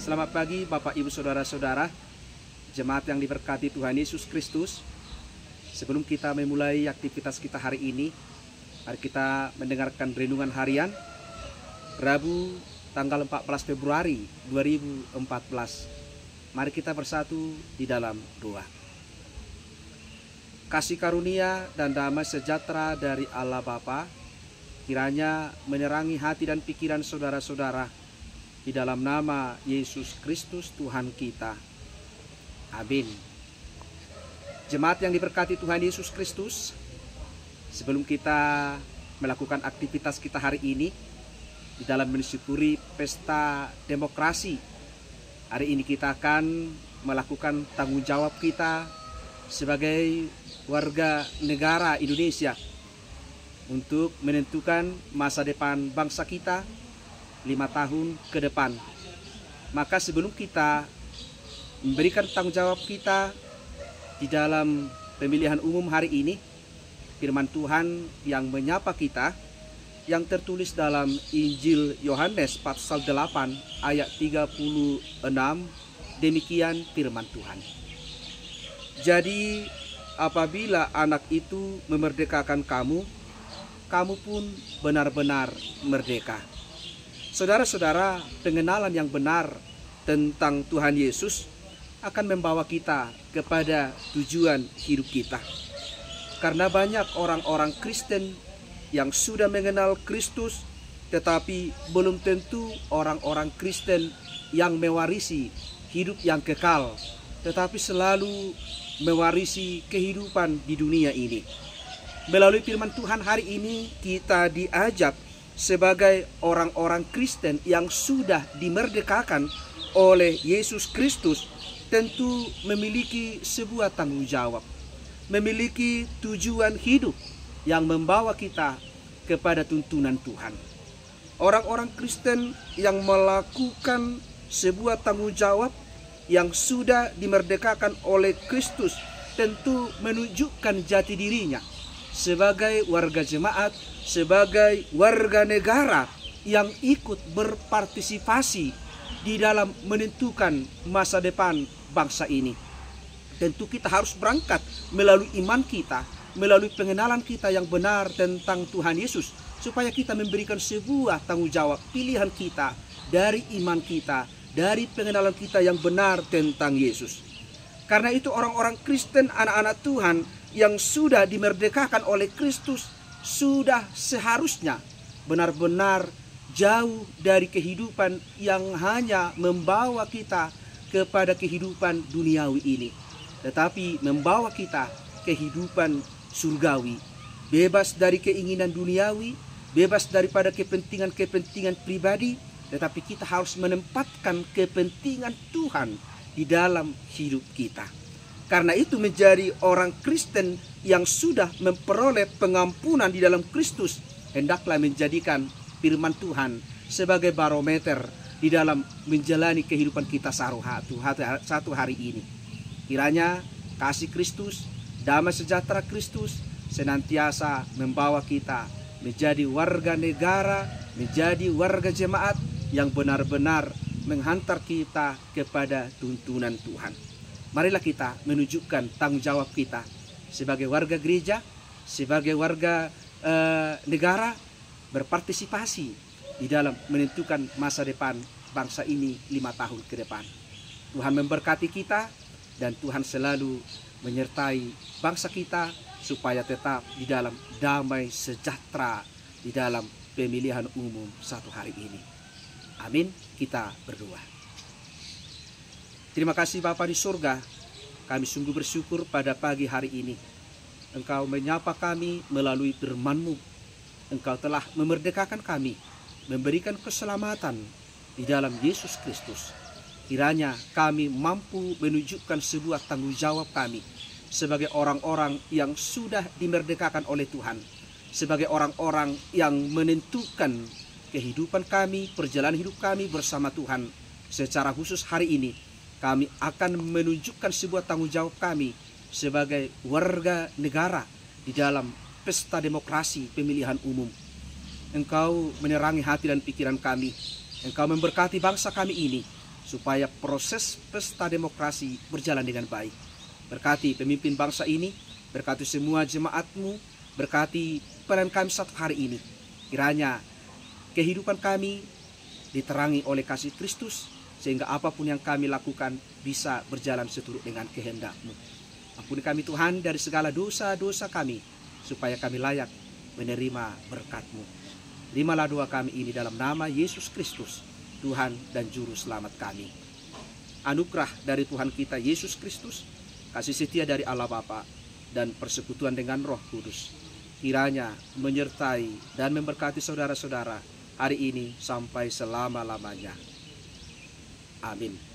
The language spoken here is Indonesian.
Selamat pagi Bapak Ibu Saudara-saudara, jemaat yang diberkati Tuhan Yesus Kristus. Sebelum kita memulai aktivitas kita hari ini, mari kita mendengarkan renungan harian Rabu tanggal 14 Februari 2014. Mari kita bersatu di dalam doa. Kasih karunia dan damai sejahtera dari Allah Bapa kiranya menerangi hati dan pikiran saudara-saudara di dalam nama Yesus Kristus Tuhan kita. Amin. Jemaat yang diberkati Tuhan Yesus Kristus, sebelum kita melakukan aktivitas kita hari ini di dalam mensyukuri pesta demokrasi, hari ini kita akan melakukan tanggung jawab kita sebagai warga negara Indonesia untuk menentukan masa depan bangsa kita 5 tahun ke depan. Maka sebelum kita memberikan tanggung jawab kita di dalam pemilihan umum hari ini, firman Tuhan yang menyapa kita yang tertulis dalam Injil Yohanes pasal 8 ayat 36, demikian firman Tuhan. Jadi apabila anak itu memerdekakan kamu, kamu pun benar-benar merdeka. Saudara-saudara, pengenalan yang benar tentang Tuhan Yesus akan membawa kita kepada tujuan hidup kita. Karena banyak orang-orang Kristen yang sudah mengenal Kristus, tetapi belum tentu orang-orang Kristen yang mewarisi hidup yang kekal, tetapi selalu mewarisi kehidupan di dunia ini. Melalui firman Tuhan hari ini kita diajak sebagai orang-orang Kristen yang sudah dimerdekakan oleh Yesus Kristus, tentu memiliki sebuah tanggung jawab, memiliki tujuan hidup yang membawa kita kepada tuntunan Tuhan. Orang-orang Kristen yang melakukan sebuah tanggung jawab yang sudah dimerdekakan oleh Kristus tentu menunjukkan jati dirinya sebagai warga jemaat, sebagai warga negara yang ikut berpartisipasi di dalam menentukan masa depan bangsa ini. Tentu kita harus berangkat melalui iman kita, melalui pengenalan kita yang benar tentang Tuhan Yesus, supaya kita memberikan sebuah tanggung jawab pilihan kita dari iman kita, dari pengenalan kita yang benar tentang Yesus. Karena itu orang-orang Kristen, anak-anak Tuhan yang sudah dimerdekakan oleh Kristus, sudah seharusnya benar-benar jauh dari kehidupan yang hanya membawa kita kepada kehidupan duniawi ini, tetapi membawa kita kehidupan surgawi, bebas dari keinginan duniawi, bebas daripada kepentingan-kepentingan pribadi, tetapi kita harus menempatkan kepentingan Tuhan di dalam hidup kita. Karena itu menjadi orang Kristen yang sudah memperoleh pengampunan di dalam Kristus, hendaklah menjadikan firman Tuhan sebagai barometer di dalam menjalani kehidupan kita satu hari ini. Kiranya kasih Kristus, damai sejahtera Kristus senantiasa membawa kita menjadi warga negara, menjadi warga jemaat yang benar-benar menghantar kita kepada tuntunan Tuhan. Marilah kita menunjukkan tanggung jawab kita sebagai warga gereja, sebagai warga negara, berpartisipasi di dalam menentukan masa depan bangsa ini 5 tahun ke depan. Tuhan memberkati kita dan Tuhan selalu menyertai bangsa kita supaya tetap di dalam damai sejahtera di dalam pemilihan umum satu hari ini. Amin. Kita berdoa. Terima kasih Bapa di surga, kami sungguh bersyukur pada pagi hari ini. Engkau menyapa kami melalui firman-Mu. Engkau telah memerdekakan kami, memberikan keselamatan di dalam Yesus Kristus. Kiranya kami mampu menunjukkan sebuah tanggung jawab kami sebagai orang-orang yang sudah dimerdekakan oleh Tuhan, sebagai orang-orang yang menentukan kehidupan kami, perjalanan hidup kami bersama Tuhan. Secara khusus hari ini kami akan menunjukkan sebuah tanggung jawab kami sebagai warga negara di dalam pesta demokrasi pemilihan umum. Engkau menerangi hati dan pikiran kami. Engkau memberkati bangsa kami ini supaya proses pesta demokrasi berjalan dengan baik. Berkati pemimpin bangsa ini, berkati semua jemaat-Mu, berkati pelayan kami satu hari ini. Kiranya kehidupan kami diterangi oleh kasih Kristus, sehingga apapun yang kami lakukan bisa berjalan seturut dengan kehendak-Mu. Ampuni kami Tuhan dari segala dosa-dosa kami, supaya kami layak menerima berkat-Mu. Terimalah doa kami ini dalam nama Yesus Kristus, Tuhan dan Juru Selamat kami. Anugerah dari Tuhan kita Yesus Kristus, kasih setia dari Allah Bapa, dan persekutuan dengan Roh Kudus, kiranya menyertai dan memberkati saudara-saudara hari ini sampai selama-lamanya. Amin.